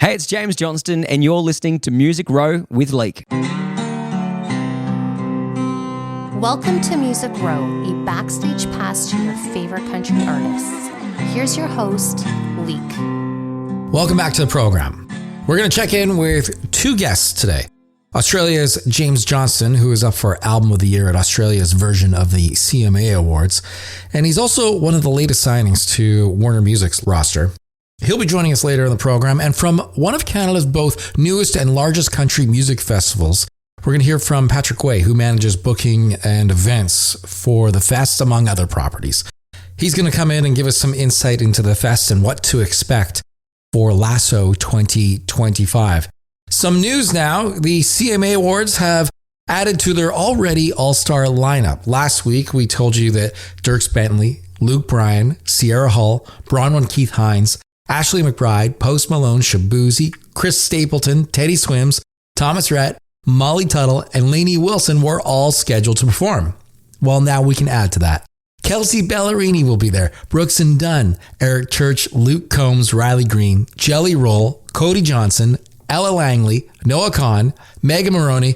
Hey, it's James Johnston, and you're listening to Music Row with Leake. Welcome to Music Row, a backstage pass to your favorite country artists. Here's your host, Leake. Welcome back to the program. We're going to check in with two guests today. Australia's James Johnston, who is up for Album of the Year at Australia's version of the CMA Awards, and he's also one of the latest signings to Warner Music's roster. He'll be joining us later in the program, and from one of Canada's both newest and largest country music festivals, we're going to hear from Patrick Guay, who manages booking and events for the Fest, among other properties. He's going to come in and give us some insight into the Fest and what to expect for Lasso 2025. Some news now, the CMA Awards have added to their already all-star lineup. Last week, we told you that Dierks Bentley, Luke Bryan, Sierra Hull, Bronwyn Keith Hines, Ashley McBride, Post Malone, Shabuzi, Chris Stapleton, Teddy Swims, Thomas Rhett, Molly Tuttle, and Lainey Wilson were all scheduled to perform. Well, now we can add to that. Kelsey Ballerini will be there, Brooks and Dunn, Eric Church, Luke Combs, Riley Green, Jelly Roll, Cody Johnson, Ella Langley, Noah Kahn, Megan Maroney,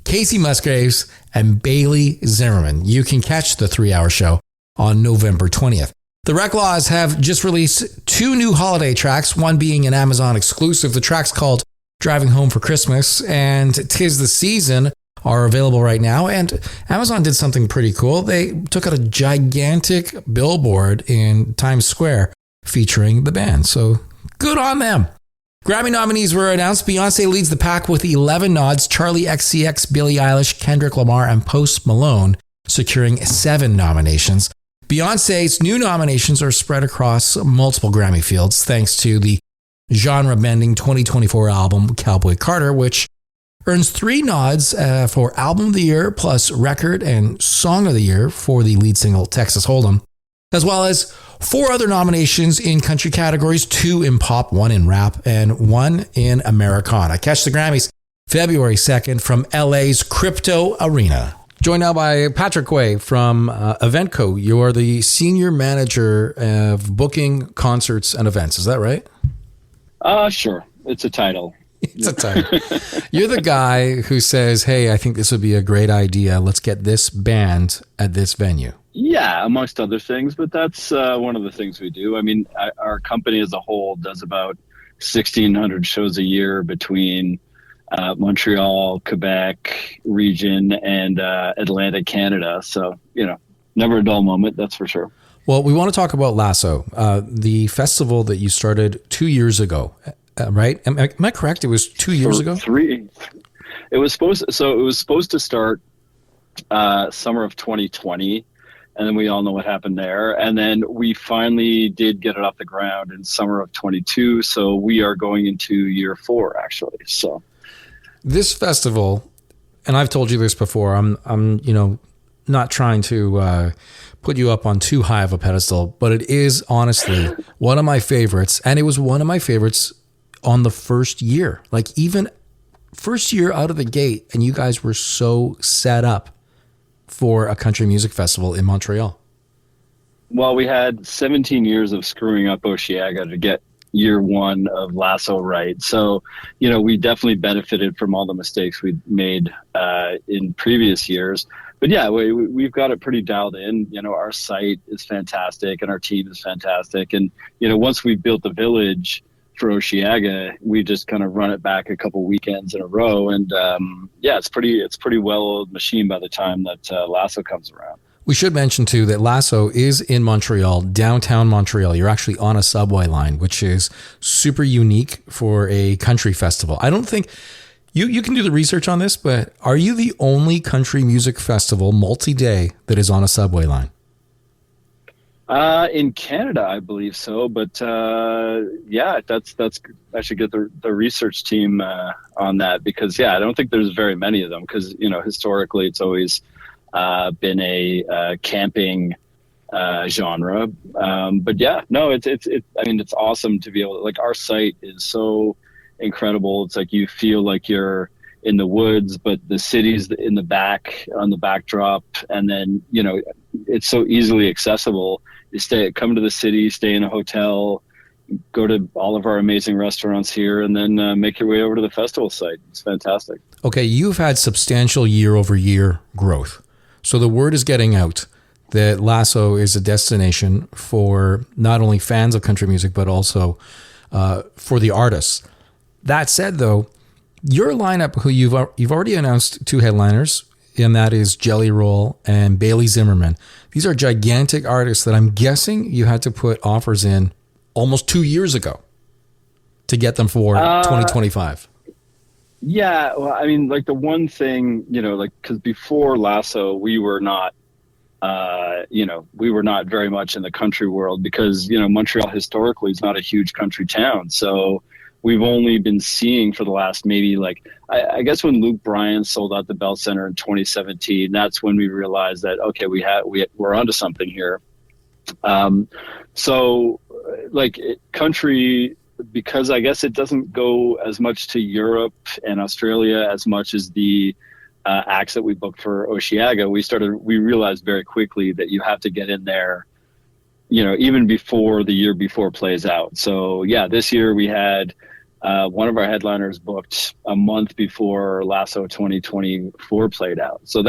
Casey Musgraves, and Bailey Zimmerman. You can catch the 3-hour show on November 20th. The Reclaws have just released 2 new holiday tracks, one being an Amazon exclusive. The track's called Driving Home for Christmas and 'Tis the Season are available right now. And Amazon did something pretty cool. They took out a gigantic billboard in Times Square featuring the band. So good on them. Grammy nominees were announced. Beyonce leads the pack with 11 nods. Charli XCX, Billie Eilish, Kendrick Lamar, and Post Malone securing 7 nominations. Beyonce's new nominations are spread across multiple Grammy fields thanks to the genre-bending 2024 album Cowboy Carter, which earns 3 nods for Album of the Year plus Record and Song of the Year for the lead single Texas Hold'em, as well as 4 other nominations in country categories, 2 in pop, 1 in rap, and 1 in Americana. Catch the Grammys February 2nd from LA's Crypto Arena. Joined now by Patrick Guay from Eventco. You are the senior manager of booking concerts and events. Is that right? Sure. It's a title. It's a title. You're the guy who says, hey, I think this would be a great idea. Let's get this band at this venue. Yeah, amongst other things, but that's one of the things we do. I mean, our company as a whole does about 1,600 shows a year between Montreal, Quebec region, and Atlantic Canada. So, never a dull moment, that's for sure. Well, we want to talk about Lasso, the festival that you started 2 years ago, right? Am I correct? It was 2 years ago? 3. It was supposed to start summer of 2020. And then we all know what happened there. And then we finally did get it off the ground in summer of 22. So we are going into year 4, actually. So this festival, and I've told you this before, I'm not trying to put you up on too high of a pedestal, but it is honestly one of my favorites. And it was one of my favorites on the first year, like even first year out of the gate. And you guys were so set up for a country music festival in Montreal. Well, we had 17 years of screwing up Osheaga to get year 1 of Lasso right. So, we definitely benefited from all the mistakes we made in previous years. But yeah, we've got it pretty dialed in. Our site is fantastic and our team is fantastic. And, once we built the village for Osheaga, we just kind of run it back a couple weekends in a row. And it's pretty well-oiled machine by the time that Lasso comes around. We should mention, too, that Lasso is in Montreal, downtown Montreal. You're actually on a subway line, which is super unique for a country festival. I don't think you can do the research on this, but are you the only country music festival multi-day that is on a subway line? In Canada, I believe so. But that's I should get the research team on that because I don't think there's very many of them because historically it's always been a camping genre. But it's awesome to be able to, like, our site is so incredible. It's like you feel like you're in the woods, but the city's in the back on the backdrop. And then, it's so easily accessible. You come to the city, stay in a hotel, go to all of our amazing restaurants here, and then make your way over to the festival site. It's fantastic. Okay, you've had substantial year-over-year growth. So the word is getting out that Lasso is a destination for not only fans of country music, but also for the artists. That said, though, your lineup, who you've already announced 2 headliners, and that is Jelly Roll and Bailey Zimmerman. These are gigantic artists that I'm guessing you had to put offers in almost 2 years ago to get them for 2025. Yeah, well, I mean, like the one thing, like, because before Lasso, we were not, we were not very much in the country world because, Montreal historically is not a huge country town. So we've only been seeing for the last maybe I guess when Luke Bryan sold out the Bell Center in 2017, that's when we realized that, okay, we're onto something here. So country, because I guess it doesn't go as much to Europe and Australia as much as the acts that we booked for Osheaga, we realized very quickly that you have to get in there, even before the year before plays out. So yeah, this year we had one of our headliners booked a month before Lasso 2024 played out. So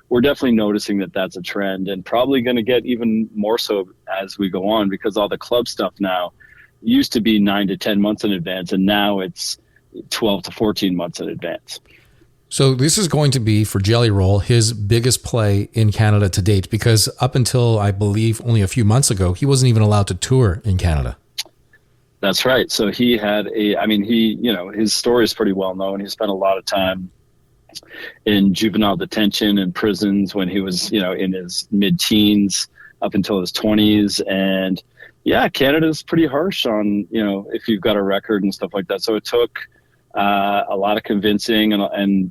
we're definitely noticing that that's a trend, and probably going to get even more so as we go on, because all the club stuff now used to be 9 to 10 months in advance, and now it's 12 to 14 months in advance. So this is going to be, for Jelly Roll, his biggest play in Canada to date, because up until, I believe, only a few months ago, he wasn't even allowed to tour in Canada. That's right. So he had his story is pretty well known. He spent a lot of time in juvenile detention and prisons when he was, in his mid-teens up until his 20s. And yeah, Canada's pretty harsh on, if you've got a record and stuff like that. So it took a lot of convincing and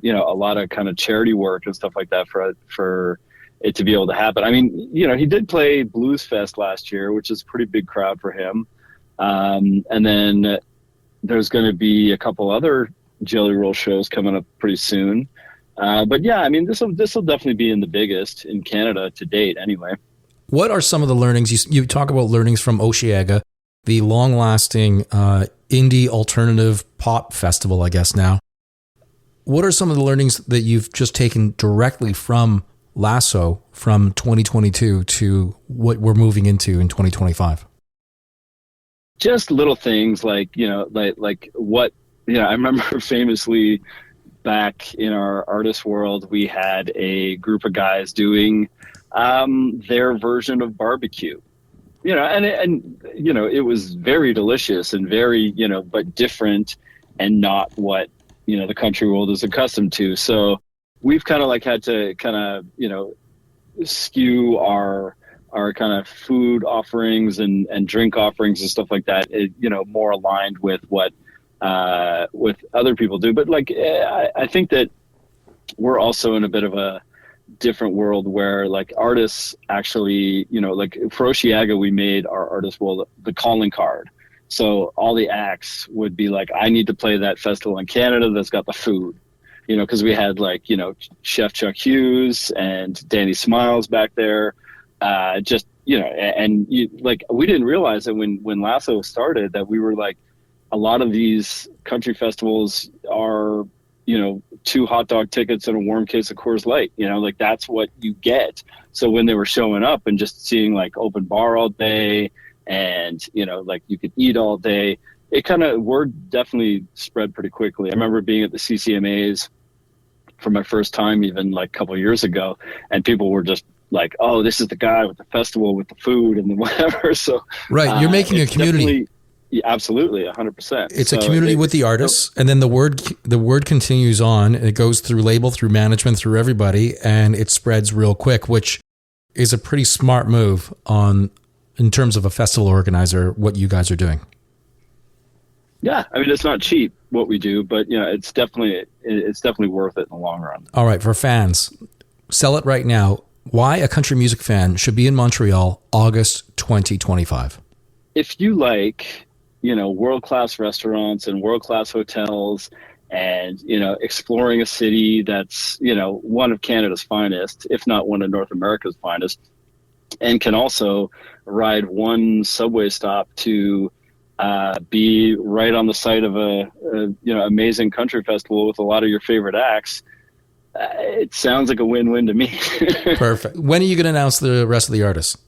a lot of kind of charity work and stuff like that for it to be able to happen. I mean, he did play Blues Fest last year, which is a pretty big crowd for him. And then there's going to be a couple other Jelly Roll shows coming up pretty soon. But yeah, I mean, this will definitely be in the biggest in Canada to date anyway. What are some of the learnings? You talk about learnings from Osheaga, the long-lasting indie alternative pop festival, I guess now. What are some of the learnings that you've just taken directly from Lasso from 2022 to what we're moving into in 2025? Just little things like what, I remember famously back in our artist world, we had a group of guys doing their version of barbecue, and it was very delicious and very, but different and not what, the country world is accustomed to. So we've kind of had to skew our kind of food offerings and drink offerings and stuff like that, more aligned with what with other people do. But I think that we're also in a bit of a different world where artists actually, for Osheaga, we made our artist world the calling card. So all the acts would be I need to play that festival in Canada that's got the food, because we had Chef Chuck Hughes and Danny Smiles back there. We didn't realize that when Lasso started that we were a lot of these country festivals are, 2 hot dog tickets and a warm case of Coors Light, that's what you get. So when they were showing up and just seeing open bar all day and, you could eat all day, word definitely spread pretty quickly. I remember being at the CCMAs for my first time, even a couple of years ago, and people were just oh, this is the guy with the festival with the food and the whatever. So right, you're making a community. Yeah, absolutely, 100%. It's a community with the artists, and then the word continues on. It goes through label, through management, through everybody, and it spreads real quick, which is a pretty smart move in terms of a festival organizer. What you guys are doing. Yeah, I mean, it's not cheap what we do, but it's definitely worth it in the long run. All right, for fans, sell it right now. Why a country music fan should be in Montreal August 2025. If you world-class restaurants and world-class hotels and, exploring a city that's, one of Canada's finest, if not one of North America's finest, and can also ride one subway stop to be right on the site of a amazing country festival with a lot of your favorite acts. It sounds like a win-win to me. Perfect. When are you going to announce the rest of the artists?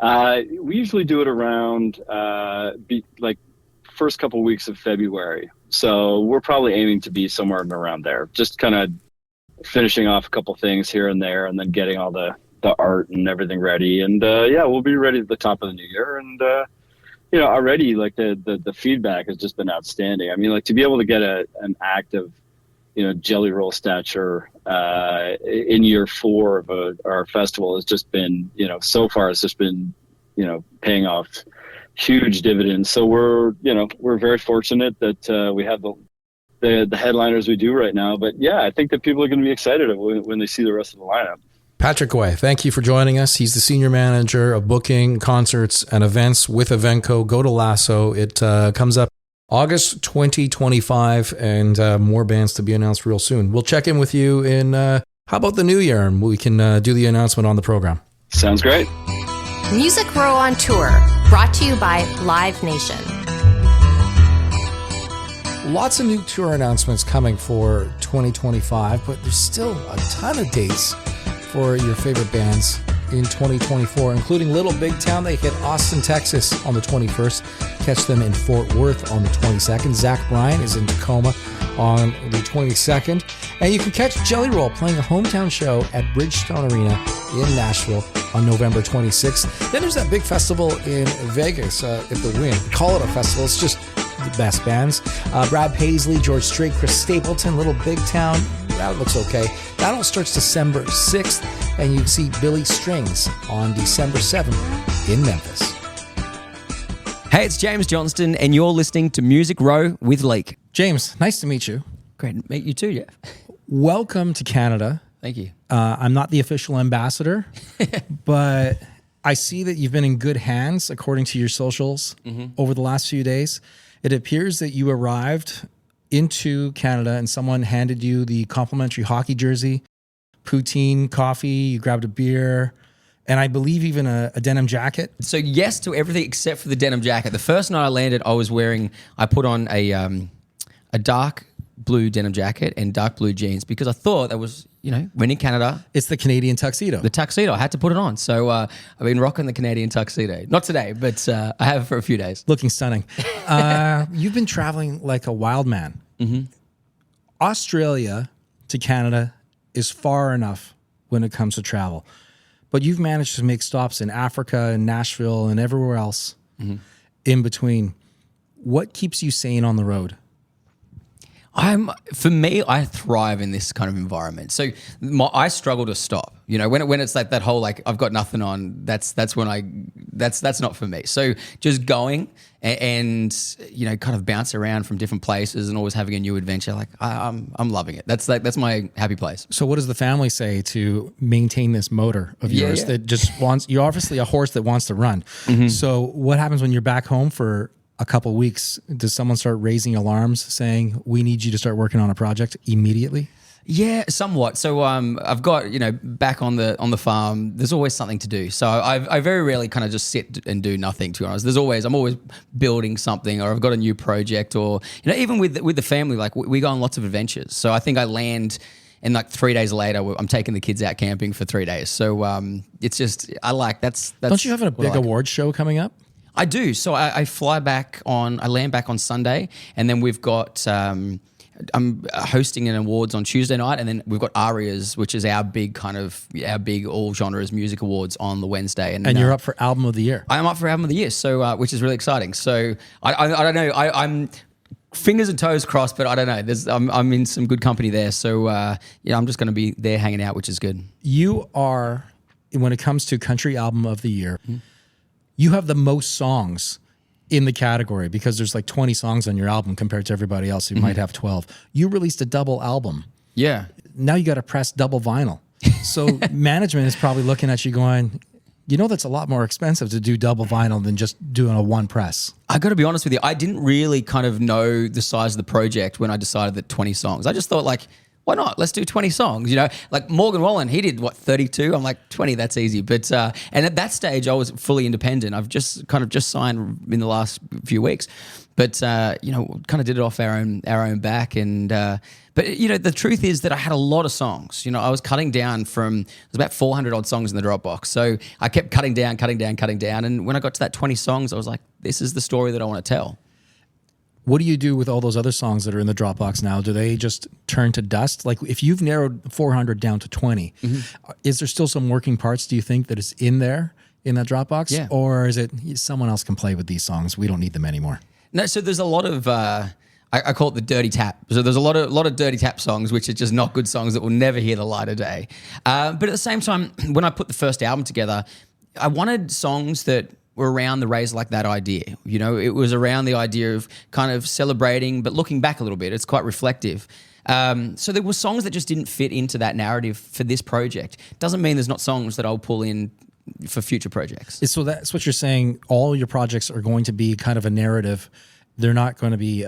We usually do it around first couple weeks of February. So we're probably aiming to be somewhere around there. Just kind of finishing off a couple things here and there, and then getting all the art and everything ready. And we'll be ready at the top of the new year. And already like the feedback has just been outstanding. I mean, like to be able to get an act of Jelly Roll stature in year 4 of our festival has just been, so far it's just been, paying off huge dividends. So we're very fortunate that we have the headliners we do right now. But yeah, I think that people are going to be excited when they see the rest of the lineup. Patrick Guay, thank you for joining us. He's the senior manager of booking, concerts, and events with Evenco. Go to Lasso. It comes up August 2025, and more bands to be announced real soon. We'll check in with you in, how about the new year, and we can do the announcement on the program. Sounds great. Music Row on Tour, brought to you by Live Nation. Lots of new tour announcements coming for 2025, but there's still a ton of dates for your favorite bands in 2024, including Little Big Town. They hit Austin, Texas on the 21st. Catch them in Fort Worth on the 22nd. Zach Bryan is in Tacoma on the 22nd. And you can catch Jelly Roll playing a hometown show at Bridgestone Arena in Nashville on November 26th. Then there's that big festival in Vegas at the Wynn. Call it a festival. It's just the best bands. Brad Paisley, George Strait, Chris Stapleton, Little Big Town. That looks okay. That all starts December 6th, and you can see Billy Strings on December 7th in Memphis. Hey, it's James Johnston, and you're listening to Music Row with Leake. James, nice to meet you. Great to meet you too, Jeff. Welcome to Canada. Thank you. I'm not the official ambassador, but I see that you've been in good hands according to your socials over the last few days. It appears that you arrived into Canada and someone handed you the complimentary hockey jersey, poutine, coffee, you grabbed a beer, and I believe even a denim jacket. So yes to everything except for the denim jacket. The first night I landed, I put on a dark blue denim jacket and dark blue jeans because I thought that was, when in Canada. It's the Canadian tuxedo. The tuxedo. I had to put it on. So I've been rocking the Canadian tuxedo. Not today, but I have for a few days. Looking stunning. You've been traveling like a wild man. Mm-hmm. Australia to Canada is far enough when it comes to travel. But you've managed to make stops in Africa and Nashville and everywhere else in between. What keeps you sane on the road? For me, I thrive in this kind of environment. So I struggle to stop. When it's like that whole I've got nothing on. That's not for me. So just going and kind of bounce around from different places and always having a new adventure. I'm loving it. That's my happy place. So what does the family say to maintain this motor of yours that just wants? You're obviously a horse that wants to run. Mm-hmm. So what happens when you're back home for a couple of weeks? Does someone start raising alarms saying, we need you to start working on a project immediately? Yeah, somewhat. So I've got, back on the farm, there's always something to do. So I very rarely kind of just sit and do nothing, to be honest. I'm always building something, or I've got a new project, or, even with the family, we go on lots of adventures. So I think I land, and 3 days later, I'm taking the kids out camping for 3 days. So it's just, that's Don't you have a big award show coming up? I do. So I land back on Sunday, and then we've got, I'm hosting an awards on Tuesday night, and then we've got Arias, which is our big all genres music awards on the Wednesday. And you're up for Album of the Year. I'm up for Album of the Year, so which is really exciting. So I don't know. I'm fingers and toes crossed, but I don't know. I'm in some good company there. So I'm just going to be there hanging out, which is good. You are, when it comes to Country Album of the Year, you have the most songs in the category because there's 20 songs on your album compared to everybody else who might have 12. You released a double album. Yeah. Now you got to press double vinyl. So management is probably looking at you going, that's a lot more expensive to do double vinyl than just doing a one press. I got to be honest with you. I didn't really kind of know the size of the project when I decided that 20 songs. I just thought why not? Let's do 20 songs, Like Morgan Wallen, he did, 32? I'm like, 20, that's easy. But, and at that stage, I was fully independent. I've just signed in the last few weeks. But, kind of did it off our own back. And, but, the truth is that I had a lot of songs. I was cutting down there's about 400 odd songs in the Dropbox. So I kept cutting down. And when I got to that 20 songs, I was like, this is the story that I want to tell. What do you do with all those other songs that are in the Dropbox now? Do they just turn to dust? Like if you've narrowed 400 down to 20, is there still some working parts, do you think, that is in there in that Dropbox? Yeah. Or is it someone else can play with these songs? We don't need them anymore. No, so there's a lot of I call it the dirty tap. So there's a lot of dirty tap songs, which are just not good songs that will never hear the light of day. But at the same time, when I put the first album together, I wanted songs that were around the Raise Like That idea. It was around the idea of kind of celebrating, but looking back a little bit. It's quite reflective. So there were songs that just didn't fit into that narrative for this project. Doesn't mean there's not songs that I'll pull in for future projects. So that's what you're saying. All your projects are going to be kind of a narrative. They're not going to be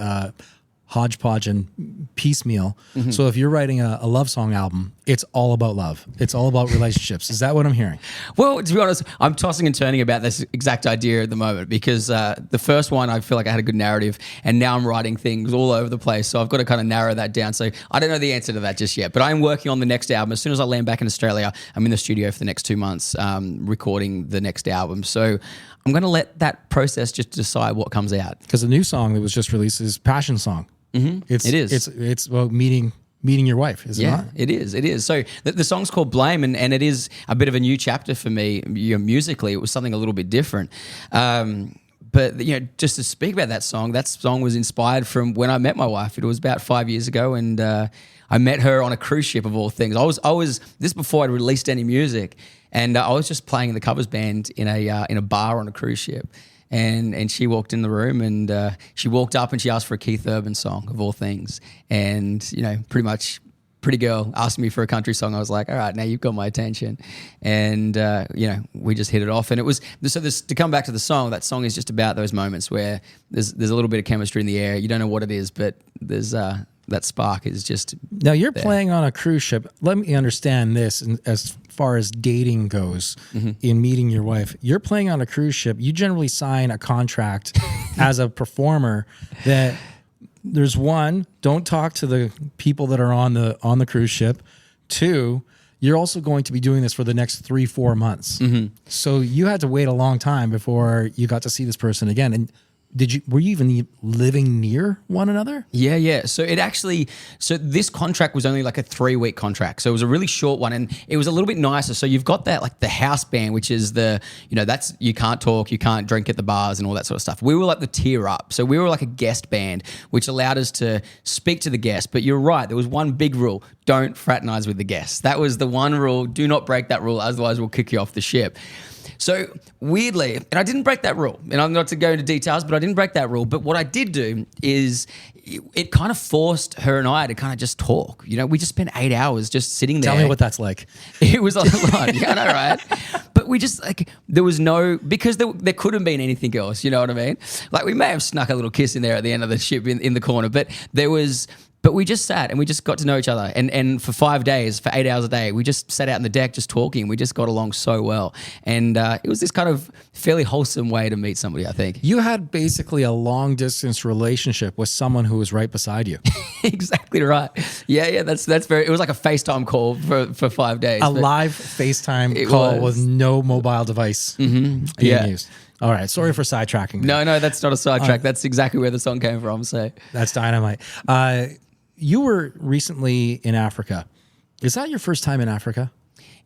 hodgepodge and piecemeal. So if you're writing a love song album, it's all about love. It's all about relationships. Is that what I'm hearing? Well, to be honest, I'm tossing and turning about this exact idea at the moment because the first one, I feel like I had a good narrative and now I'm writing things all over the place. So I've got to kind of narrow that down. So I don't know the answer to that just yet, but I'm working on the next album. As soon as I land back in Australia, I'm in the studio for the next 2 months recording the next album. So I'm going to let that process just decide what comes out. Because the new song that was just released is Passion Song. It is. It's about meeting your wife, is it not? It is. So the song's called Blame, and it is a bit of a new chapter for me. Musically, it was something a little bit different. But just to speak about that song was inspired from when I met my wife. It was about 5 years ago, and I met her on a cruise ship of all things. I was this before I'd released any music, and I was just playing in the covers band in a bar on a cruise ship. And she walked in the room and she walked up and she asked for a Keith Urban song of all things. And, pretty much pretty girl asked me for a country song. I was like, all right, now you've got my attention. And, we just hit it off. And it was, to come back to the song, that song is just about those moments where there's a little bit of chemistry in the air. You don't know what it is, but there's that spark is just Now you're there. playing on a cruise ship. Let me understand this as far as dating goes in meeting your wife. You're playing on a cruise ship. You generally sign a contract as a performer that there's one, don't talk to the people that are on the cruise ship. Two, you're also going to be doing this for the next 3-4 months. So you had to wait a long time before you got to see this person again. And were you even living near one another? Yeah. So this contract was only like a 3-week contract. So it was a really short one and it was a little bit nicer. So you've got that, like the house band, which is that's, you can't talk, you can't drink at the bars and all that sort of stuff. We were like the tier up. So we were like a guest band, which allowed us to speak to the guests. But you're right. There was one big rule. Don't fraternize with the guests. That was the one rule. Do not break that rule. Otherwise we'll kick you off the ship. So weirdly, and I didn't break that rule, and I'm not to go into details, but I didn't break that rule. But what I did do is it kind of forced her and I to kind of just talk. We just spent 8 hours just sitting there. Tell me what that's like. It was a lot. Yeah, I know, right? But we just there was because there couldn't have been anything else. You know what I mean? Like we may have snuck a little kiss in there at the end of the ship in the corner, but But we just sat and we just got to know each other. And for 5 days, for 8 hours a day, we just sat out on the deck just talking. We just got along so well. And it was this kind of fairly wholesome way to meet somebody, I think. You had basically a long distance relationship with someone who was right beside you. Exactly right. Yeah, that's very, it was like a FaceTime call for 5 days. Live FaceTime call with no mobile device being used. All right, sorry for sidetracking. No, that's not a sidetrack. That's exactly where the song came from. So that's dynamite. You were recently in Africa. Is that your first time in Africa?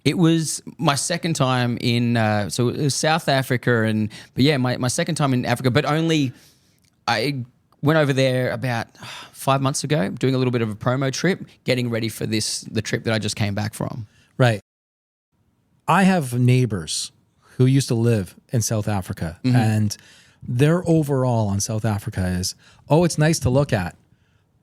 It was my second time in, so it was South Africa, my second time in Africa, but I went over there about 5 months ago, doing a little bit of a promo trip, getting ready for the trip that I just came back from. Right. I have neighbors who used to live in South Africa, and their overall on South Africa is, it's nice to look at,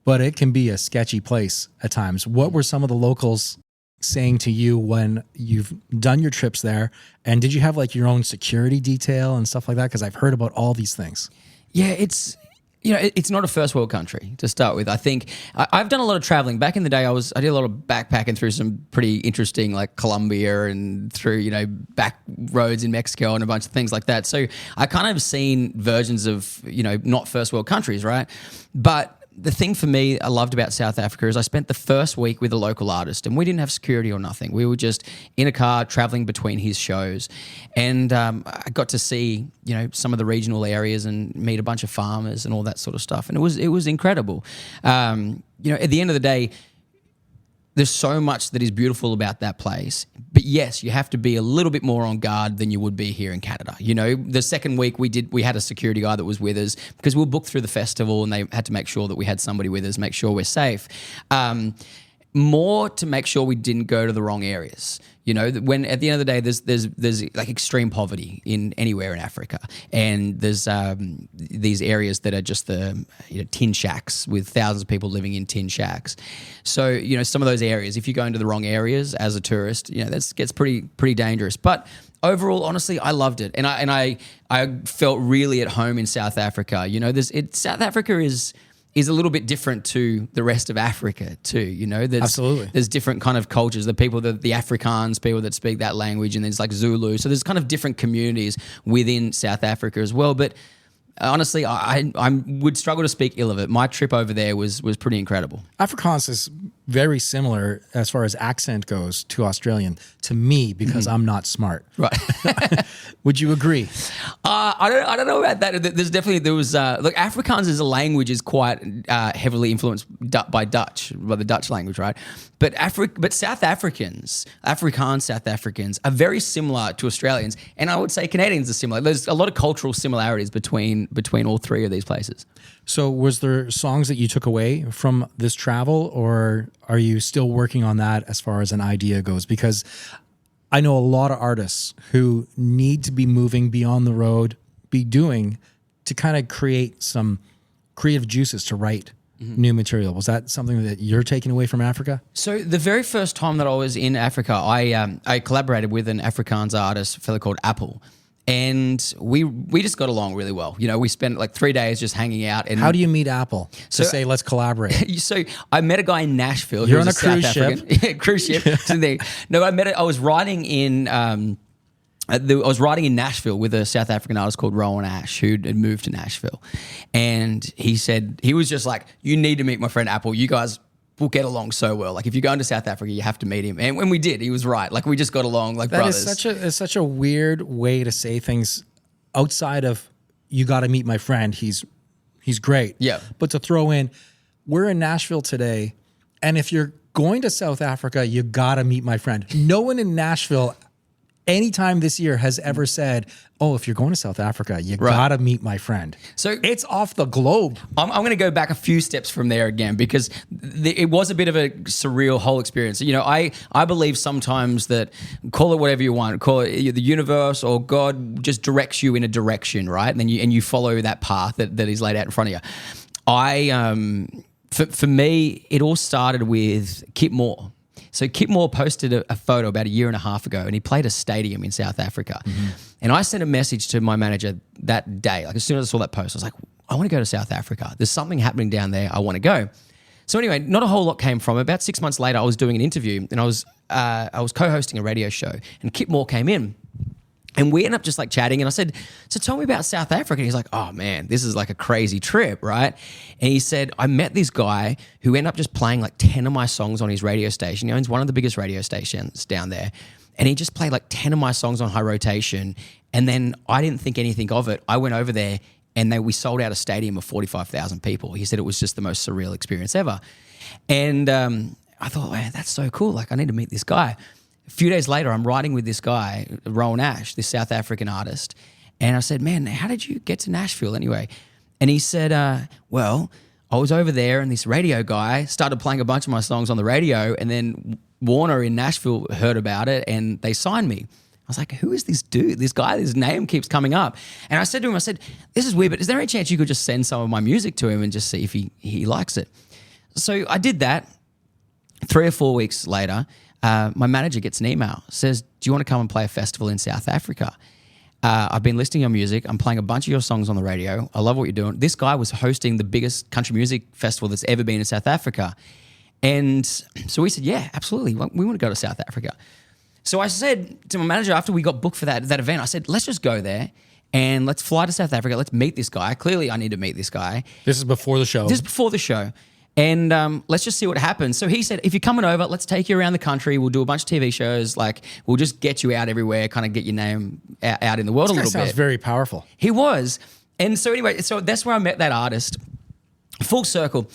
but it can be a sketchy place at times. What were some of the locals saying to you when you've done your trips there? And did you have like your own security detail and stuff like that? Because I've heard about all these things. Yeah, it's It's not a first world country to start with. I think I've done a lot of traveling. Back in the day, I did a lot of backpacking through some pretty interesting, like Colombia and through, back roads in Mexico and a bunch of things like that. So I kind of seen versions of, not first world countries, right? But the thing for me I loved about South Africa is I spent the first week with a local artist and we didn't have security or nothing. We were just in a car traveling between his shows. And I got to see, some of the regional areas and meet a bunch of farmers and all that sort of stuff. And it was incredible. At the end of the day, there's so much that is beautiful about that place. But yes, you have to be a little bit more on guard than you would be here in Canada. The second week we had a security guy that was with us because we were booked through the festival and they had to make sure that we had somebody with us, make sure we're safe. More to make sure we didn't go to the wrong areas. When at the end of the day, there's like extreme poverty in anywhere in Africa, and there's these areas that are just the tin shacks with thousands of people living in tin shacks. So some of those areas, if you go into the wrong areas as a tourist, that gets pretty dangerous. But overall, honestly, I loved it, and I felt really at home in South Africa. South Africa is a little bit different to the rest of Africa too, Absolutely. There's different kind of cultures, the Afrikaans, people that speak that language, and there's like Zulu. So there's kind of different communities within South Africa as well. But honestly, I would struggle to speak ill of it. My trip over there was pretty incredible. Afrikaans is very similar as far as accent goes to Australian to me because I'm not smart. Right. Would you agree? I don't know about that. Look, Afrikaans as a language is quite heavily influenced by the Dutch language, right? But South Africans, Afrikaans South Africans are very similar to Australians, and I would say Canadians are similar. There's a lot of cultural similarities between all three of these places. So was there songs that you took away from this travel, or are you still working on that as far as an idea goes? Because I know a lot of artists who need to be moving beyond the road, be doing to kind of create some creative juices to write new material. Was that something that you're taking away from Africa? So the very first time that I was in Africa, I collaborated with an Afrikaans artist, a fellow called Apple. And we just got along really well. We spent like 3 days just hanging out. And how do you meet Apple to say, let's collaborate? So I met a guy in Nashville. You're on a cruise ship. Yeah, cruise ship. No, I was writing in Nashville with a South African artist called Rowan Ash who had moved to Nashville. And he said, he was just like, you need to meet my friend Apple. You guys will get along so well. Like if you're going to South Africa, you have to meet him. And when we did, he was right. Like we just got along like brothers. It's such a weird way to say things outside of you got to meet my friend. He's great. Yeah. But to throw in, we're in Nashville today. And if you're going to South Africa, you got to meet my friend. No one in Nashville anytime this year has ever said, oh, if you're going to South Africa, you got to meet my friend. So it's off the globe. I'm going to go back a few steps from there again because it was a bit of a surreal whole experience. I believe sometimes that, call it whatever you want, call it the universe or God just directs you in a direction, right? And then you follow that path that is laid out in front of you. For me, it all started with Kip Moore. So Kip Moore posted a photo about a year and a half ago, and he played a stadium in South Africa. Mm-hmm. And I sent a message to my manager that day. Like as soon as I saw that post, I was like, I want to go to South Africa. There's something happening down there. I want to go. So anyway, not a whole lot came from it. About 6 months later, I was doing an interview, and I was co-hosting a radio show, and Kip Moore came in. And we ended up just like chatting, and I said, so tell me about South Africa. And he's like, oh man, this is like a crazy trip, right? And he said, I met this guy who ended up just playing like 10 of my songs on his radio station. He owns one of the biggest radio stations down there. And he just played like 10 of my songs on high rotation. And then I didn't think anything of it. I went over there and we sold out a stadium of 45,000 people. He said it was just the most surreal experience ever. And I thought, man, that's so cool. Like I need to meet this guy. A few days later, I'm writing with this guy, Rowan Ash, this South African artist. And I said, man, how did you get to Nashville anyway? And he said, well, I was over there and this radio guy started playing a bunch of my songs on the radio. And then Warner in Nashville heard about it and they signed me. I was like, who is this dude? This guy, his name keeps coming up. And I said to him, this is weird, but is there any chance you could just send some of my music to him and just see if he likes it? So I did that. 3 or 4 weeks later, my manager gets an email, says, do you want to come and play a festival in South Africa? I've been listening to your music. I'm playing a bunch of your songs on the radio. I love what you're doing. This guy was hosting the biggest country music festival that's ever been in South Africa. And so we said, yeah, absolutely. We want to go to South Africa. So I said to my manager after we got booked for that event, I said, let's just go there and let's fly to South Africa. Let's meet this guy. Clearly, I need to meet this guy. This is before the show. This is before the show. And let's just see what happens. So he said, if you're coming over, let's take you around the country. We'll do a bunch of TV shows. Like, we'll just get you out everywhere, kind of get your name out in the world a little bit. Sounds very powerful. He was. And so anyway, so that's where I met that artist. Full circle.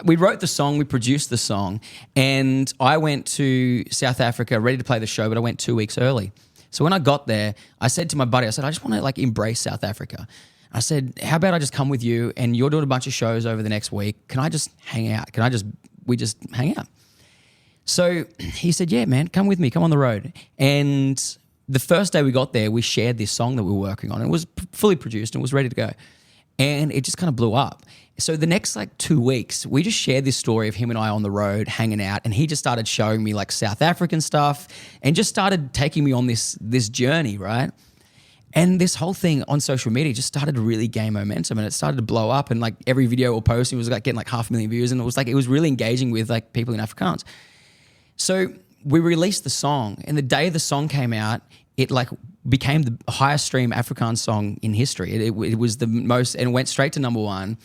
We wrote the song, we produced the song, and I went to South Africa ready to play the show, but I went 2 weeks early. So when I got there, I said to my buddy, I said, I just want to like embrace South Africa. I said, how about I just come with you and you're doing a bunch of shows over the next week. Can I just hang out? We just hang out? So he said, yeah, man, come with me, come on the road. And the first day we got there, we shared this song that we were working on. It was fully produced and it was ready to go. And it just kind of blew up. So the next like 2 weeks, we just shared this story of him and I on the road hanging out, and he just started showing me like South African stuff and just started taking me on this journey, right? And this whole thing on social media just started to really gain momentum, and it started to blow up, and like every video we're posting was like getting like 500,000 views, and it was really engaging with like people in Afrikaans. So we released the song, and the day the song came out, it like became the highest stream Afrikaans song in history. It was the most, and it went straight to #1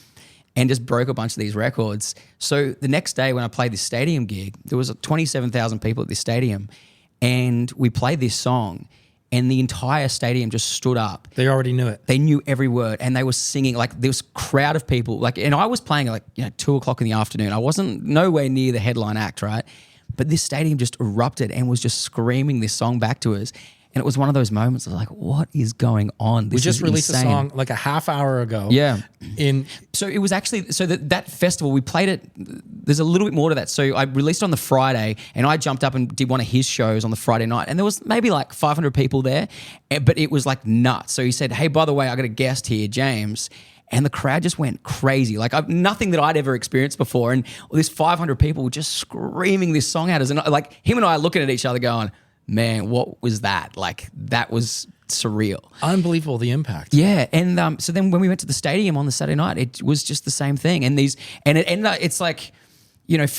and just broke a bunch of these records. So the next day when I played this stadium gig, there was 27,000 people at this stadium, and we played this song, and the entire stadium just stood up. They already knew it. They knew every word, and they were singing. Like, there was a crowd of people. Like, and I was playing at 2:00 in the afternoon. I wasn't nowhere near the headline act, right? But this stadium just erupted and was just screaming this song back to us. And it was one of those moments of like, what is going on? This we just is released insane. a song like a half hour ago. Yeah. So it was actually, so that festival, we played it, there's a little bit more to that. So I released on the Friday, and I jumped up and did one of his shows on the Friday night, and there was maybe like 500 people there, but it was like nuts. So he said, hey, by the way, I got a guest here, James. And the crowd just went crazy. Like, nothing that I'd ever experienced before. And this 500 people were just screaming this song at us. And like, him and I are looking at each other going, man, what was that? Like, that was surreal. Unbelievable, the impact. Yeah. And so then when we went to the stadium on the Saturday night, it was just the same thing. And it ended up, it's like,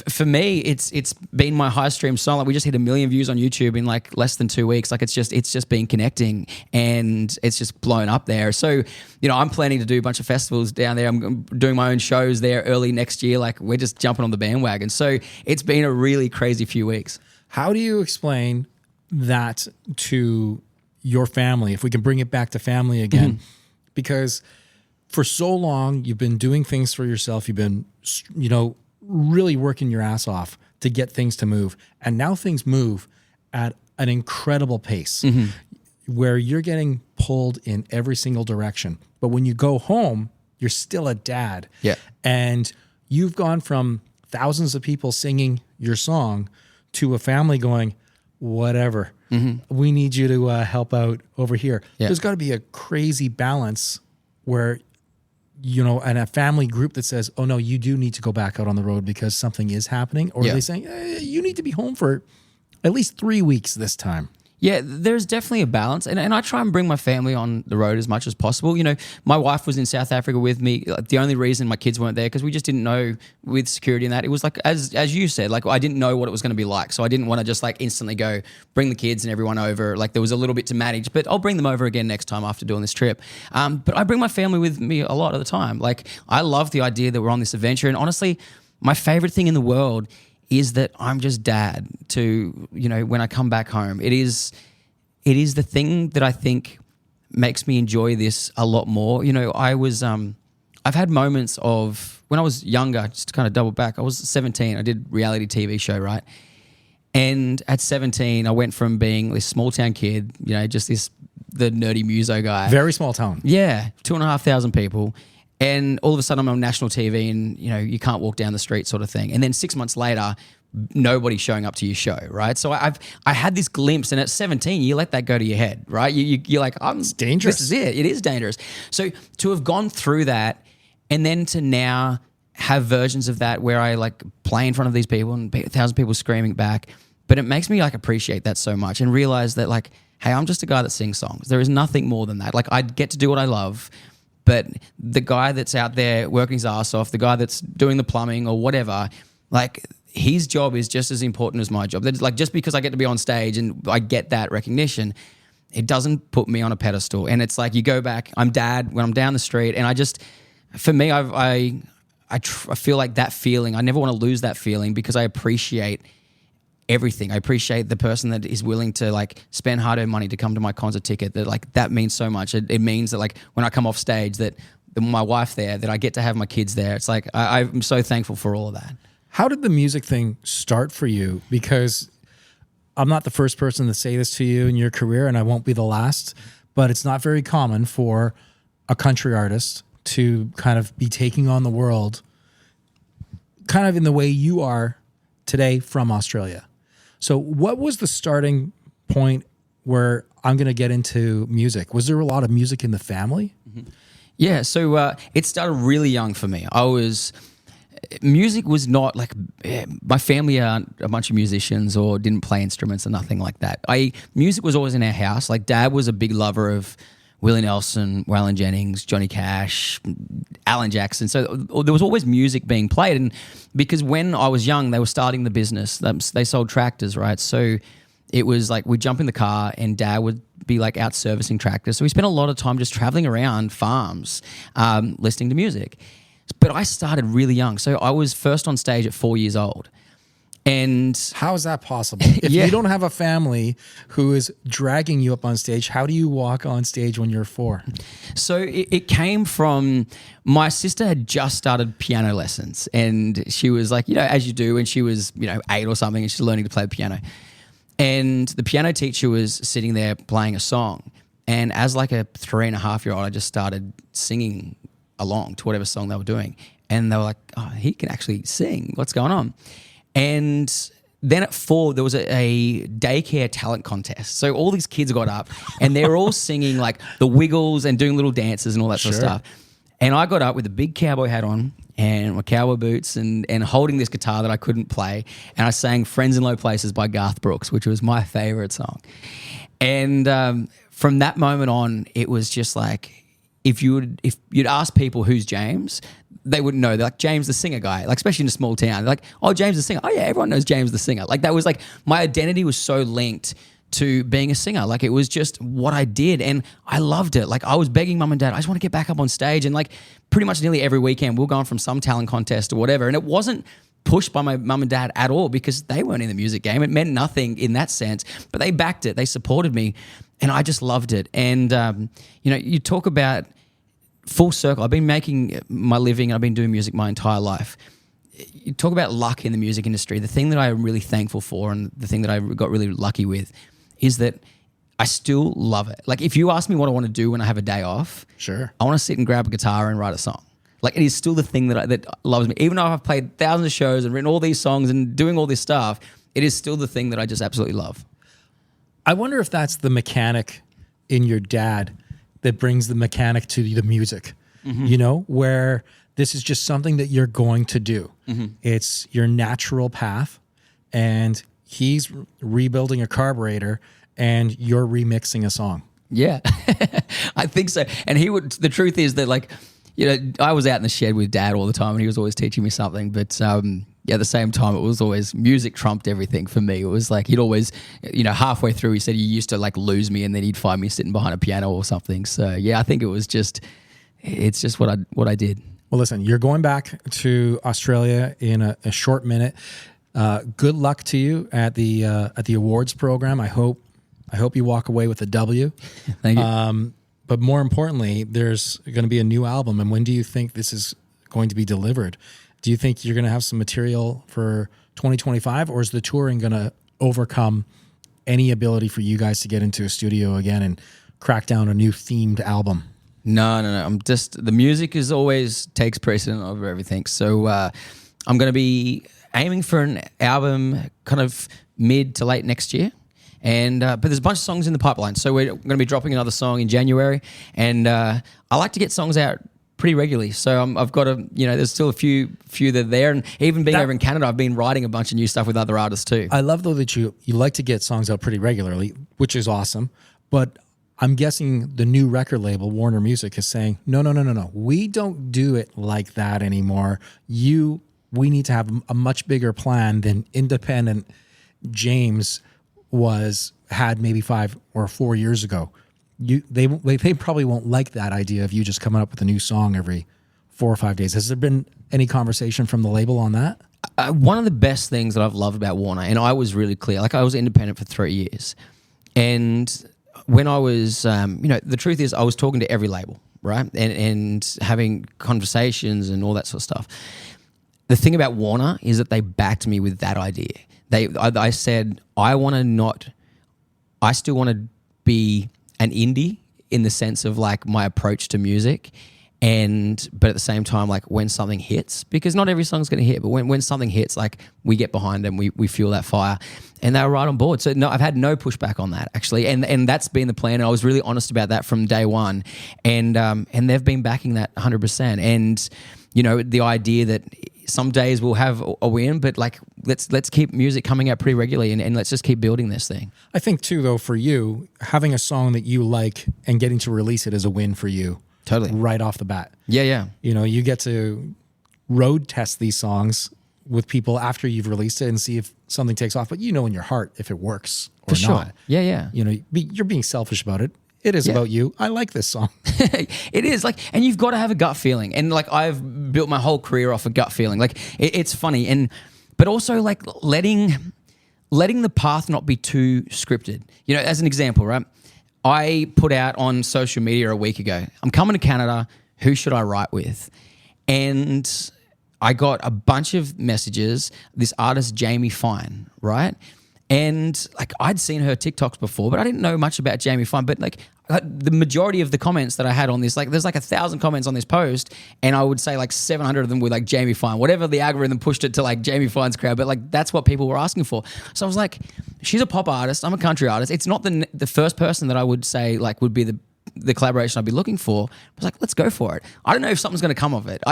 for me, it's been my highest stream song. Like, we just hit 1 million views on YouTube in like less than 2 weeks. Like, it's just been connecting, and it's just blown up there. So, I'm planning to do a bunch of festivals down there. I'm doing my own shows there early next year. Like, we're just jumping on the bandwagon. So it's been a really crazy few weeks. How do you explain that to your family, if we can bring it back to family again? Mm-hmm. Because for so long, you've been doing things for yourself. You've been, really working your ass off to get things to move. And now things move at an incredible pace, mm-hmm. where you're getting pulled in every single direction. But when you go home, you're still a dad. Yeah. And you've gone from thousands of people singing your song to a family going, whatever, mm-hmm. we need you to help out over here. Yeah. There's got to be a crazy balance where, and a family group that says, oh no, you do need to go back out on the road because something is happening. Or are they saying, you need to be home for at least 3 weeks this time? Yeah, there's definitely a balance. And I try and bring my family on the road as much as possible. My wife was in South Africa with me. The only reason my kids weren't there, because we just didn't know with security and that. It was like, as you said, like, I didn't know what it was going to be like. So I didn't want to just like instantly go bring the kids and everyone over. Like, there was a little bit to manage, but I'll bring them over again next time after doing this trip. But I bring my family with me a lot of the time. Like, I love the idea that we're on this adventure. And honestly, my favorite thing in the world is that I'm just dad to, when I come back home. It is the thing that I think makes me enjoy this a lot more. I've had moments of, when I was younger, just to kind of double back, I was 17, I did reality TV show, right? And at 17, I went from being this small town kid, just the nerdy muso guy. Very small town. Yeah, 2,500 people. And all of a sudden I'm on national TV and, you can't walk down the street sort of thing. And then 6 months later, nobody showing up to your show, right? So I had this glimpse, and at 17, you let that go to your head, right? You're like, it's dangerous. This is it. It is dangerous. So to have gone through that, and then to now have versions of that where I like play in front of these people and 1,000 people screaming back, but it makes me like appreciate that so much and realize that like, hey, I'm just a guy that sings songs. There is nothing more than that. Like, I get to do what I love, but the guy that's out there working his ass off, the guy that's doing the plumbing or whatever, like, his job is just as important as my job. That's like, just because I get to be on stage and I get that recognition, it doesn't put me on a pedestal. And it's like, you go back, I'm dad when I'm down the street, and I just, for me, I feel like that feeling, I never want to lose that feeling, because I appreciate everything. I appreciate the person that is willing to like spend hard-earned money to come to my concert ticket. That like, that means so much. It means that like when I come off stage, that my wife there, that I get to have my kids there. It's like, I'm so thankful for all of that. How did the music thing start for you? Because I'm not the first person to say this to you in your career, and I won't be the last, but it's not very common for a country artist to kind of be taking on the world kind of in the way you are today from Australia. So what was the starting point where I'm going to get into music? Was there a lot of music in the family? Mm-hmm. Yeah, so it started really young for me. Music was not like, my family aren't a bunch of musicians or didn't play instruments or nothing like that. Music was always in our house. Like, Dad was a big lover of Willie Nelson, Waylon Jennings, Johnny Cash, Alan Jackson. So there was always music being played. And because when I was young, they were starting the business. They sold tractors, right? So it was like, we'd jump in the car and Dad would be like out servicing tractors. So we spent a lot of time just traveling around farms, listening to music. But I started really young. So I was first on stage at 4 years old. And how is that possible? If you don't have a family who is dragging you up on stage, how do you walk on stage when you're 4? So it came from, my sister had just started piano lessons, and she was like, as you do when she was, 8 or something, and she's learning to play the piano. And the piano teacher was sitting there playing a song. And as like a 3.5-year-old, I just started singing along to whatever song they were doing. And they were like, oh, he can actually sing. What's going on? And then at 4, there was a daycare talent contest. So all these kids got up and they were all singing like the Wiggles and doing little dances and all that sort of stuff. And I got up with a big cowboy hat on and my cowboy boots and holding this guitar that I couldn't play. And I sang Friends in Low Places by Garth Brooks, which was my favorite song. And from that moment on, it was just like, if you'd ask people who's James, they wouldn't know. They're like, James the singer guy, like, especially in a small town. They're like, oh, James the singer. Oh yeah, everyone knows James the singer. Like, that was like, my identity was so linked to being a singer. Like, it was just what I did, and I loved it. Like, I was begging mum and dad, I just want to get back up on stage, and like pretty much nearly every weekend we'll go on from some talent contest or whatever. And it wasn't pushed by my mum and dad at all, because they weren't in the music game. It meant nothing in that sense, but they backed it. They supported me, and I just loved it. And you talk about full circle. I've been making my living and I've been doing music my entire life. You talk about luck in the music industry. The thing that I'm really thankful for, and the thing that I got really lucky with, is that I still love it. Like, if you ask me what I want to do when I have a day off, sure, I want to sit and grab a guitar and write a song. Like, it is still the thing that loves me. Even though I've played thousands of shows and written all these songs and doing all this stuff, it is still the thing that I just absolutely love. I wonder if that's the mechanic in your dad that brings the mechanic to the music, where this is just something that you're going to do. Mm-hmm. It's your natural path, and he's rebuilding a carburetor and you're remixing a song. Yeah, I think so. And the truth is that, like, I was out in the shed with Dad all the time and he was always teaching me something, but at the same time, it was always music trumped everything for me. It was like, he'd always, halfway through, he said he used to like lose me and then he'd find me sitting behind a piano or something. So yeah, I think it's just what I did. Well, listen, you're going back to Australia in a short minute. Good luck to you at the awards program. I hope you walk away with a W. Thank you. But more importantly, there's going to be a new album. And when do you think this is going to be delivered? Do you think you're going to have some material for 2025, or is the touring going to overcome any ability for you guys to get into a studio again and crack down a new themed album? No. The music is always takes precedent over everything. So I'm going to be aiming for an album kind of mid to late next year. And but there's a bunch of songs in the pipeline. So we're going to be dropping another song in January. And I like to get songs out pretty regularly. So I've got there's still a few that are there. And even being over in Canada, I've been writing a bunch of new stuff with other artists too. I love, though, that you like to get songs out pretty regularly, which is awesome. But I'm guessing the new record label, Warner Music, is saying, no. We don't do it like that anymore. We need to have a much bigger plan than independent James had maybe 5 or 4 years ago. They probably won't like that idea of you just coming up with a new song every 4 or 5 days. Has there been any conversation from the label on that? One of the best things that I've loved about Warner, and I was really clear, like I was independent for 3 years. And when I was, the truth is I was talking to every label, right? And having conversations and all that sort of stuff. The thing about Warner is that they backed me with that idea. I said, I still want to be an indie in the sense of like my approach to music. But at the same time, like when something hits, because not every song's going to hit, but when something hits, like we get behind them, we fuel that fire, and they were right on board. So no, I've had no pushback on that actually, and that's been the plan. And I was really honest about that from day one, and they've been backing that 100%. And the idea that some days we'll have a win, but like let's keep music coming out pretty regularly, and let's just keep building this thing. I think too, though, for you, having a song that you like and getting to release it is a win for you. Totally. Right off the bat. Yeah. You get to road test these songs with people after you've released it and see if something takes off. But in your heart if it works or for not. Sure. Yeah. You're being selfish about it. It is about you. I like this song. It is and you've got to have a gut feeling. And like I've built my whole career off a gut feeling. Like it's funny, but also like letting the path not be too scripted. As an example, right? I put out on social media a week ago, I'm coming to Canada, who should I write with? And I got a bunch of messages, this artist, Jamie Fine, right? And like I'd seen her TikToks before, but I didn't know much about Jamie Fine. But like the majority of the comments that I had on this, like there's like 1,000 comments on this post, and I would say like 700 of them were like Jamie Fine, whatever the algorithm pushed it to like Jamie Fine's crowd. But like that's what people were asking for. So I was like, she's a pop artist, I'm a country artist. It's not the first person that I would say like would be the collaboration I'd be looking for. I was like, let's go for it. I don't know if something's going to come of it.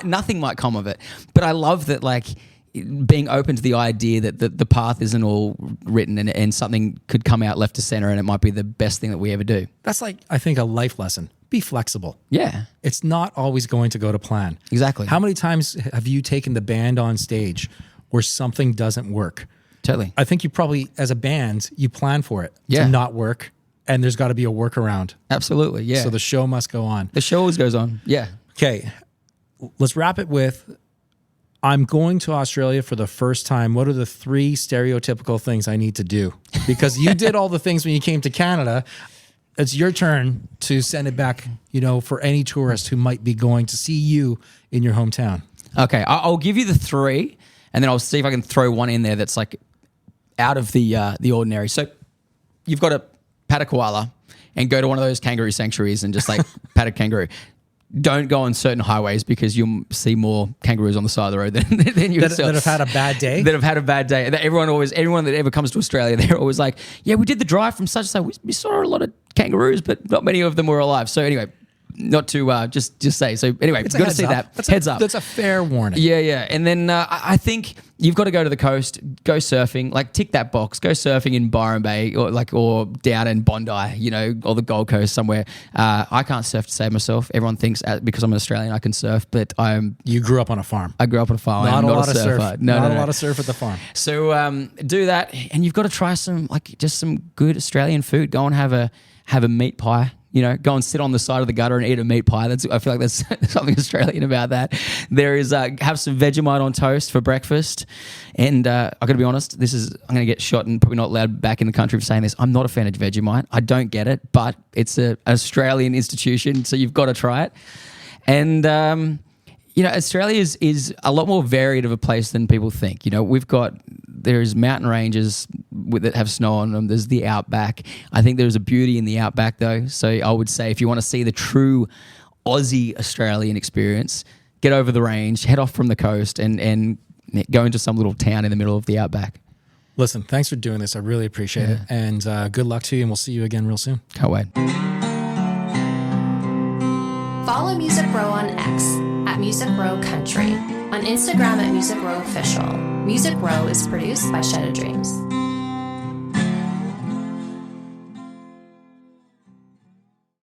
Nothing might come of it. But I love that like being open to the idea that the path isn't all written and something could come out left to center and it might be the best thing that we ever do. That's like, I think, a life lesson. Be flexible. Yeah. It's not always going to go to plan. Exactly. How many times have you taken the band on stage where something doesn't work? Totally. I think you probably, as a band, you plan for it to not work, and there's got to be a workaround. Absolutely, yeah. So the show must go on. The show always goes on, yeah. Okay, let's wrap it with, I'm going to Australia for the first time. What are the 3 stereotypical things I need to do? Because you did all the things when you came to Canada. It's your turn to send it back, for any tourist who might be going to see you in your hometown. Okay, I'll give you the 3, and then I'll see if I can throw one in there that's like out of the ordinary. So you've got to pat a koala and go to one of those kangaroo sanctuaries and just like pat a kangaroo. Don't go on certain highways because you'll see more kangaroos on the side of the road than you that have had a bad day. That have had a bad day. Everyone that ever comes to Australia, they're always like, yeah, we did the drive from such and such. We saw a lot of kangaroos, but not many of them were alive. So anyway, not to just say. So anyway, you've got to see that. Heads up. That's a fair warning. Yeah. And then I think you've got to go to the coast, go surfing, like tick that box, go surfing in Byron Bay or down in Bondi, or the Gold Coast somewhere. I can't surf to save myself. Everyone thinks because I'm an Australian I can surf, but You grew up on a farm. I grew up on a farm. Not I'm a not lot a of surfer. surf. No, not a lot of surf at the farm. So do that, and you've got to try some good Australian food. Go and have a meat pie. Go and sit on the side of the gutter and eat a meat pie. I feel like there's something Australian about that. There is have some Vegemite on toast for breakfast. And I got to be honest, I'm going to get shot and probably not allowed back in the country for saying this. I'm not a fan of Vegemite. I don't get it, but it's an Australian institution, so you've got to try it. And Australia is a lot more varied of a place than people think. There's mountain ranges that have snow on them. There's the outback. I think there's a beauty in the outback though. So I would say if you want to see the true Aussie Australian experience, get over the range, head off from the coast and go into some little town in the middle of the outback. Listen, thanks for doing this. I really appreciate it. And good luck to you, and we'll see you again real soon. Can't wait. Follow Music Row on X at Music Row Country, on Instagram at Music Row Official. Music Row is produced by Shed of Dreams.